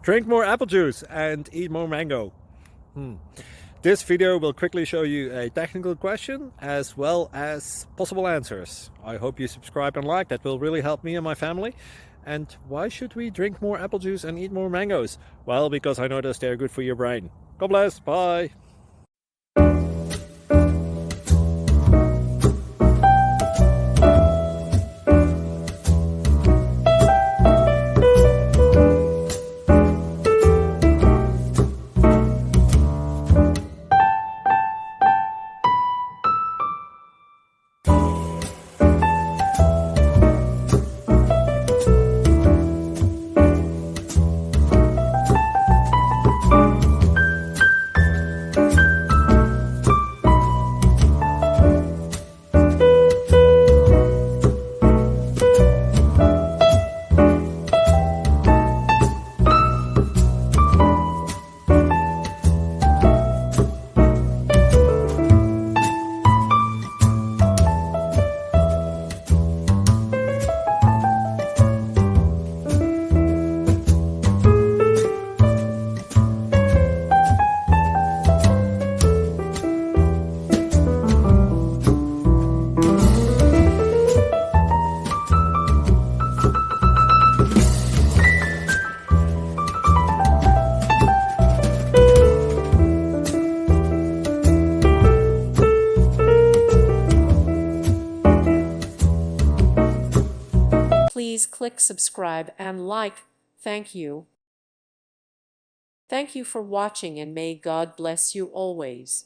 Drink more apple juice and eat more mango. This video will quickly show you a technical question as well as possible answers. I hope you subscribe and like, that will really help me and my family. And why should we drink more apple juice and eat more mangoes? Well, because I noticed they're good for your brain. God bless, bye! Please click subscribe and like. Thank you. Thank you for watching, and may God bless you always.